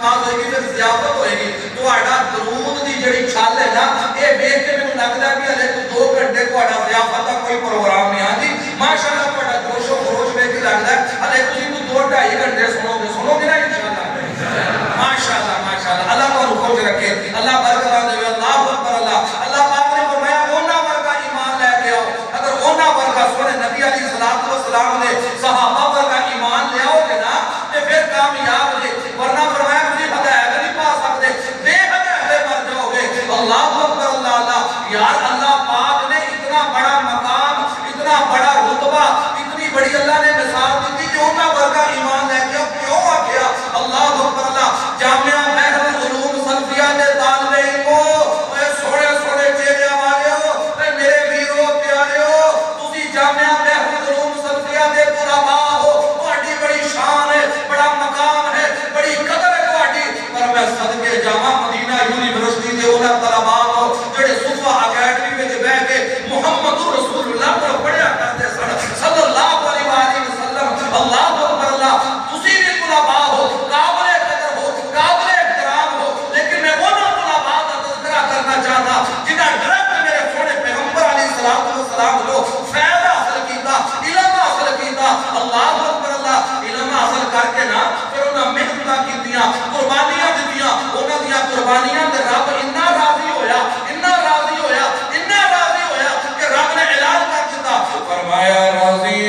ہوئے گی پھر ضیافت ہوئے گی تو آڑا درود دی جڑی چھال ہے نا اے بیٹھ کے میں لگتا ہے کہ علیہ تو 2 گھنٹے کو آڑا ضیافت کا کوئی پروگرام نہیں آتی ماشاءاللہ تو آڑا جوش و خروش بیٹھ کے لگتا ہے علیہ تو 2-2.5 گھنٹے سنو گے نا انشاءاللہ ماشاءاللہ اللہ کو خوش رکھے اللہ برکت دے اللہ اکبر اللہ پاک نے فرمایا اونا ورگا ایمان لے کے آؤ اگر اونا ورگا سونے نبی علیہ السلام نے صحابہ ورگا ایمان لے آؤ گے نا تو پھر کامیاب لے ورنہ فرمایا مجھے ہدایت نہیں پا سکتے بے ہدایت مر جاؤ گے اللہ اکبر اللہ یار اللہ پاک نے اتنا بڑا مقام اتنا بڑا رتبہ اتنی بڑی اللہ نے مثال دی تھی کہ اونا ورگا ایمان لے کے کیوں آ گیا اللہ اکبر اللہ جامعہ بحر العلوم سلفیہ دے طالب علموں اے سوڑے سوڑے چہرے والے ہو اے میرے ویرو پیارے ہو تسی جامعہ بحر العلوم سلفیہ دے طلباء ہو تہاڈی بڑی شان ہے بڑا مقام ہے بڑی قدر ہے تہاڈی پر میں صدقے جامعہ مدینہ یونیورسٹی دے انہاں طلباء ہو جڑے صفا اکیڈمی وچ بیٹھ کے محمد رسول اللہ کو پڑھیا کرتے سن صلی اللہ علیہ وآلہ وسلم اللہ اکبر اللہ تسی بھی طلباء ہو قابل قدر ہو قابل احترام ہو لیکن میں وہ نہ طلباء کا تذکرہ کرنا چاہتا جنہاں ڈائریکٹ میرے سونے پیغمبر علیہ السلام کو فیض حاصل کیتا علم حاصل کیتا اللہ اکبر اللہ علم حاصل کر کے نا پھر انہاں محنتاں کیتیاں قربانیاں دتیاں انہاں دیاں قربانیاں تے رب اتنا راضی ہویا کہ رب نے اعلان کر دیتا فرمایا راضی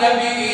نبی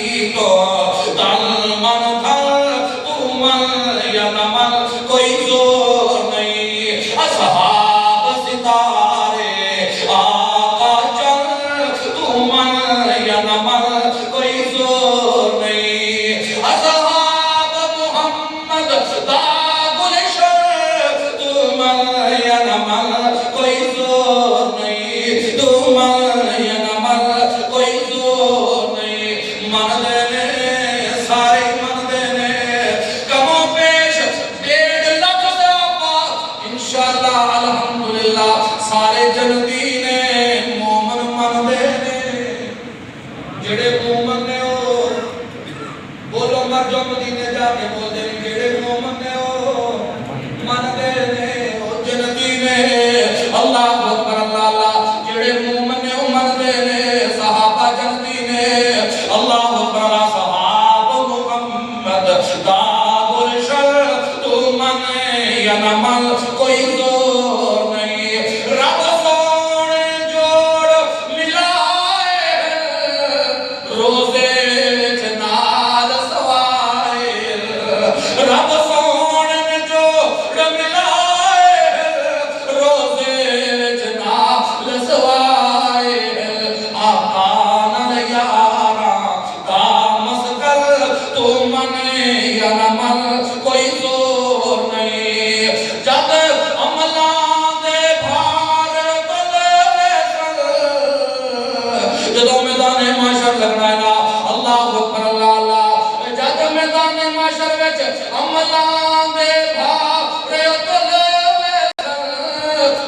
جدو میدان معاشر لگنا ہے نا اللہ اکبر اللہ اللہ جد میدان معاشر وچ عملان دے بھاورے تلے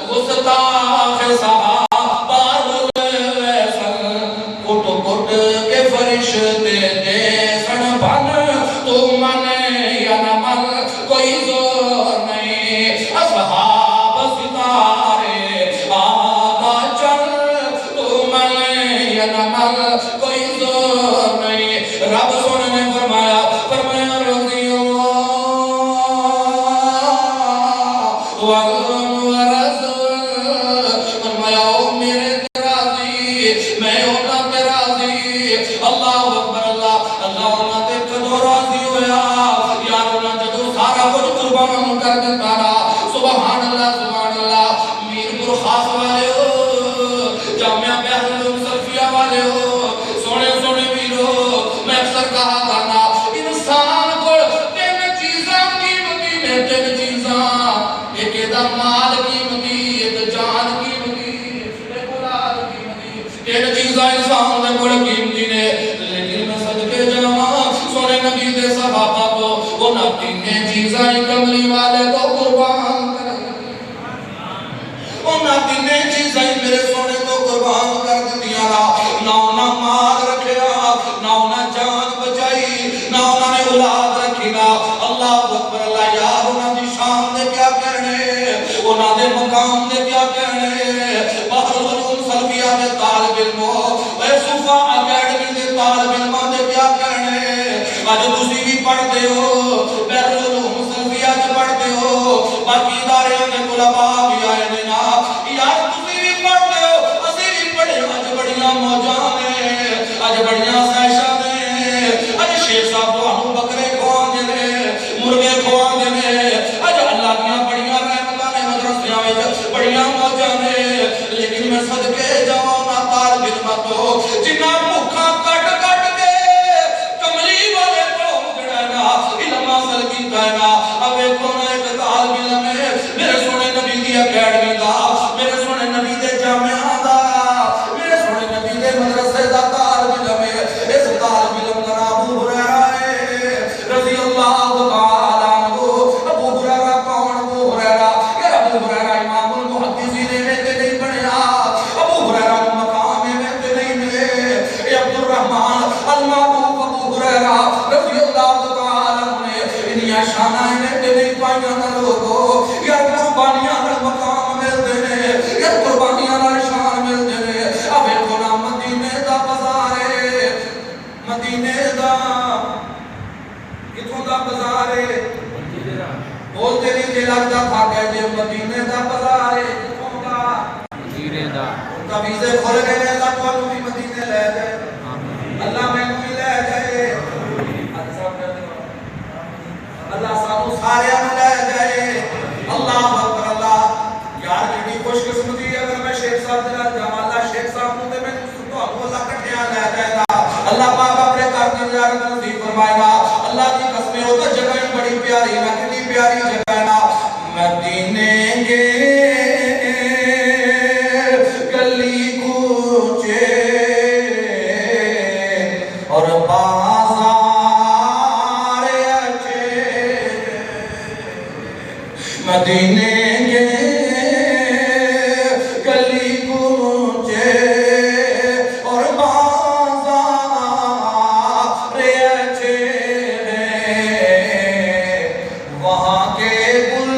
گستاخ صحابہ رلے سن کٹ کٹ کے فرشتے دے سن بن تو من یا نہ من کوئی زور نہیں اصحاب ستارے آقا چل تو من یا نہ من کوئی زور نہیں رب سونے نے فرمایا رضی اللہ ورسول فرمایا او میرے راضی میں ہوتا پہ راضی اللہ اکبر اللہ اللہ اللہ تے کدو راضی ہویا یار اللہ جدو سارا کچھ قربان کر دیتا رہا سبحان اللہ میرپور خاص والے ہو جامعہ بحر العلوم سلفیہ والے ہو سونے سونے ویرو میں اکثر کہا کرنا انسان کو تین چیزاں قیمتی نے تین چیزاں ایک ادھر مال قیمتی ایک جان قیمتی ایک اولاد قیمتی تین چیزاں انسان نے بڑے قیمتی نے لیکن میں صدقے جاواں سونے نبی دے صحابہ کو وہ نہ تین چیزاں کملی والے تو قربان کر انہاں تین چیزاں میرے سونے تو قربان کر دیا نہ انہاں مال رکھیا نہ انہاں جان بچائی نہ انہاں نے اولاد رکھی نا اللہ اکبر اللہ یار انہاں دی شان دے کیا کہنے انہاں دے مقام دے کیا کہنے بحر العلوم سلفیہ دے طالب علموں اے صوفہ اکیڈمی دے طالب علموں دے کیا کہنے آج تسی بھی پڑھتے ہو بحر العلوم سلفیہ چ پڑھتے ہو باقی ادارے دے طلباء بھی آئے نے نا یار تسی بھی پڑھتے ہو اسی بھی پڑھے آج بڑیاں موجاں نے آج بڑیاں سیشاں نے آج شیخ صاحب تو آنو بکرے کھوان دے نے مرغے کھوان دے نے آج اللہ کیا بڑیاں رحمتاں نے مدرسیاں وچ بڑیاں موجاں نے لیکن میں صدقے جاواں نا طالب علم تو جنہ بھوکاں کٹ کٹ کے کملی والے تو جڑا نا علم حاصل کیتا ہے نا اب ویکھو نا ایک طالب علم ہے میرے سونے نبی دی اکیڈمی دا میرے سونے نبی دے جامعہ دا میرے سونے نبی دے مدرسے دا طالب علم ہے اس طالب علم دا نام ابو ہریرہ ہے رضی اللہ تعالی عنہ ابو ہریرہ کون ابو ہریرہ یہ ابو ہریرہ امام المحدثین میں تے نہیں بنیا ابو ہریرہ مقام میں تے نہیں ملے یہ عبد الرحمن المعروف ابو ہریرہ رضی اللہ تعالی عنہ انہاں شاناں میں تے نہیں پائیاں نہ لوگو یا قربانیاں نال مقام ملدے نے یا قربانیاں نال شان ملدے نے اب ویکھو نا مدینے دا بازار ہے مدینے دا کتھوں دا بازار ہے بولتے نہیں جے لگدا تھا کہ جے مدینے دا بازار ہے کتھوں دا مدینے دا تا ویزے کھل گئے نے اللہ تانوں بھی مدینے لے جائے اللہ مینوں بھی لے جائے اللہ سانو سارے نوں لے جائے اللہ اکبر اللہ یار کتنی خوش قسمتی ہے اگر میں شیخ صاحب دے نال جاواں اللہ شیخ صاحب نوں تے میں تانوں اللہ کٹھیاں لے جائے گا اللہ پاک اپنے گھر دی زیارت نصیب فرمائے گا اللہ دی قسم ہو تو جگہ بڑی پیاری ہے کتنی پیاری جگہ ہے نا مدینے کے گلی کوچے اور بازار اچھے مدینے کے گلی کوچے اور بازار اچھے وہاں کے گل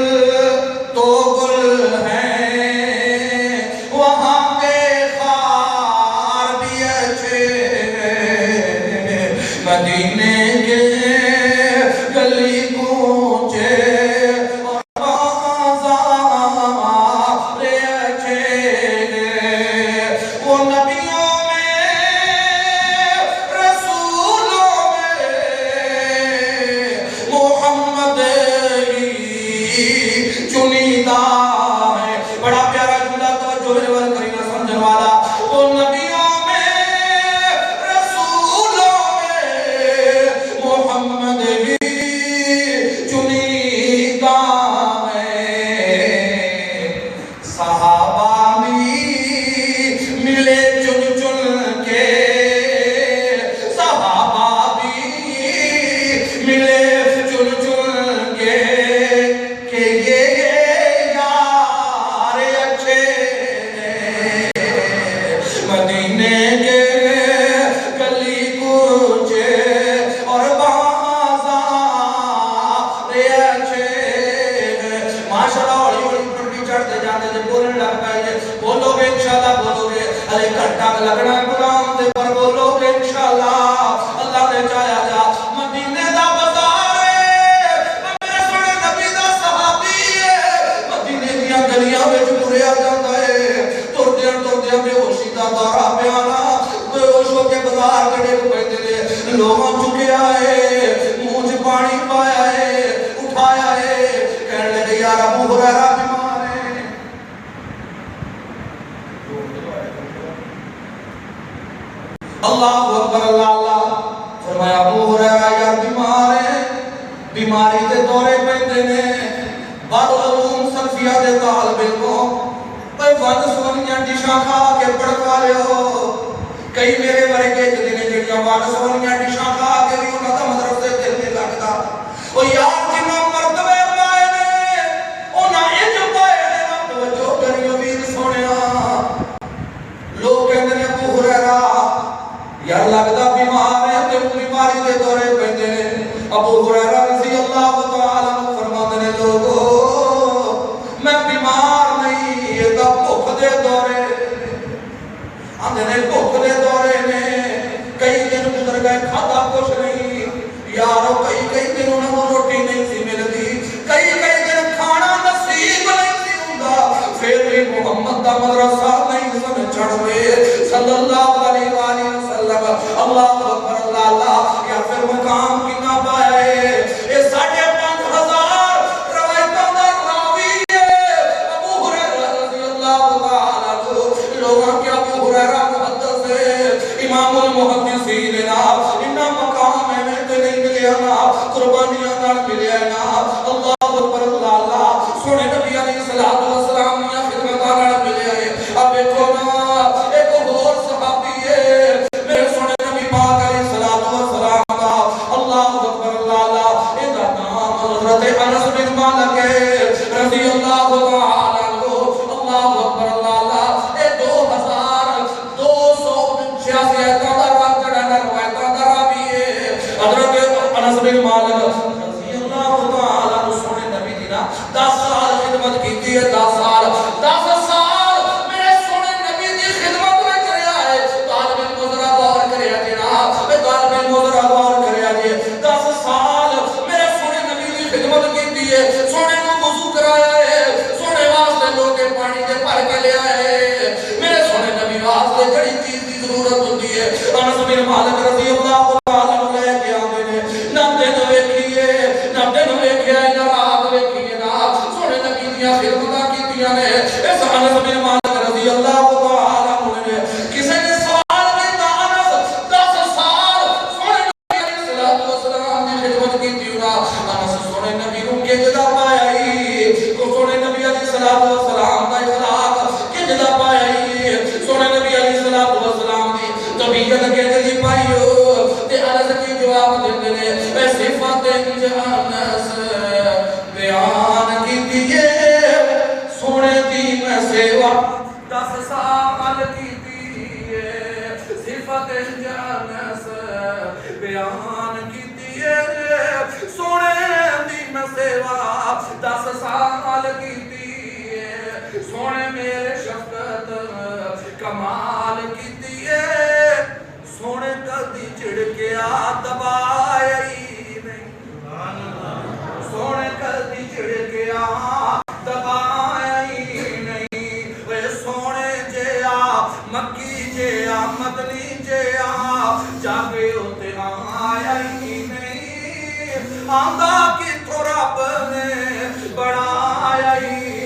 تو گل ہیں وہاں کے خار بھی اچھے مدینے کے گلی کوچے بڑا پیارا جملہ توجہ میرے وال کرینا سمجھن والا وہ نبیوں میں رسولوں میں محمد ہی چنیدہ ہے صحابہ بھی ملے چنیدہ گھنٹہ لگنا غلام دے پر بولو کہ انشاءاللہ اللہ نے چاہیا جا مدینے دا بازار ہے میرے سونے نبی دا صحابی ہے مدینے دیاں گلیاں وچ ٹریا جاندا ہے ٹردیاں بے ہوشی دا دورہ پیانا بے ہوش ہو کے بازار کڑے پیندے نے لوگاں چکیا ہے منہ چ پانی پایا ہے اٹھایا ہے کہنے لگے یار ابو ہریرہ بیمار ہے اللہ اکبر اللہ فرمایا ابو ہریرہ یار بیمار ہے بیماری دے دورے پیندے نے علوم صرفیہ دے طالب علموں کوئی ون سونیاں ڈشاں کھا کے پڑکا لے ہو کئی میرے ورگے جدنے جڑیاں ون سونیاں ڈشاں کھا کے بھی انہاں دا مدرسے دل نہیں لگدا او یار جنہاں مرتبے پائے نے انہاں اج پائے نے نا توجہ کریو ویر سونیا لوگ کہندے نے ابو ہریرہ یار لگدا بیمار ہے تے بیماری دے دورے پیندے نے ابو ہریرہ رضی اللہ تعالی عنہ فرماندے نے لوگو میں بیمار نہیں یہ تا بھوک دے دورے آندے نے بھوک دے دورے نے کئی دن گزر گئے کھادا کچھ نہیں یارو کئی دن انہوں روٹی نہیں سی ملتی کئی دن کھانا نصیب نہیں سی ہوندا پھر بھی محمد دا مدرسہ نہیں سن چڑھوے صلی اللہ علیہ وآلہ وسلم اللہ اکبر اللہ یا پھر مقام کنا پایا ہے اے 5,500 روایتوں دا راوی ہے ابو ہریرہ رضی اللہ تعالی عنہ لوگوں کے ابو ہریرہ محدث ہے امام المحدثین نا انہاں مقام میں تے نہیں ملیا نا قربانیاں نال ملیا نا اللہ اکبر اللہ سونے نبی علیہ الصلوۃ والسلام نے خدمت نال ملیا ہے اب دیکھو نا ایک اور صحابی ہے میرے سونے نبی پاک علیہ الصلوۃ والسلام دا اللہ اکبر اللہ اے دا نام حضرت انس بن مالک ہے رضی اللہ تعالی عنہ اللہ اکبر اللہ اے 2286 ایتاں دا رات جڑا نا روایتاں دا راوی ہے حضرت انس بن مالک رضی اللہ تعالی عنہ سونے نبی دی نا 10 سال خدمت کیتی ہے 10 سال میرے سونے نبی دی خدمت میں کریا ہے طالب علم ذرا غور کریا جناب اے طالب علم ذرا غور کریا جی 10 سال میرے سونے نبی دی خدمت کیتی ہے سونے نو وضو کرایا ہے سونے واسطے لوٹے پانی دے بھر کے لے آئے میرے سونے نبی واسطے جڑی چیز دی ضرورت ہوندی ہے انس بن مالک رضی اللہ تعالی عنہ لے کے آندے نے نہ دن ویکھیے نہ رات ویکھیے نا سونے نبی دیاں خدمتاں کیتیاں نے اس انس بن مالک رضی اللہ تعالی عنہ نے کسے نے سوال کیتا انس 10 سال سونے نبی علیہ الصلوۃ والسلام دی خدمت کیتی نا انس سونے نبی نو کجدا پایا ہی کو سونے نبی علیہ الصلوۃ والسلام دا اخلاق کجدا پایا ہی سونے نبی علیہ الصلوۃ والسلام دی طبیعت کجدی پائیو تے عرض کی جواب دیندے نے اے صفات انس بیان کیتی ہے سونے دی میں سیوا 10 سال کیتی ہے صفات انس بیان کیتی ہے سونے دی میں سیوا 10 سال کیتی ہے سونے میرے شفقت کمال کیتی ہے سونے کدی چڑکیا دبایا ہی نہیں سونے کدی چڑکیا دبایا ہی نہیں وے سونے جیا مکی جیا مدنی جیا جاگے ہوتے آیا ہی نہیں آندا کی تو رب نے بڑھایا ہی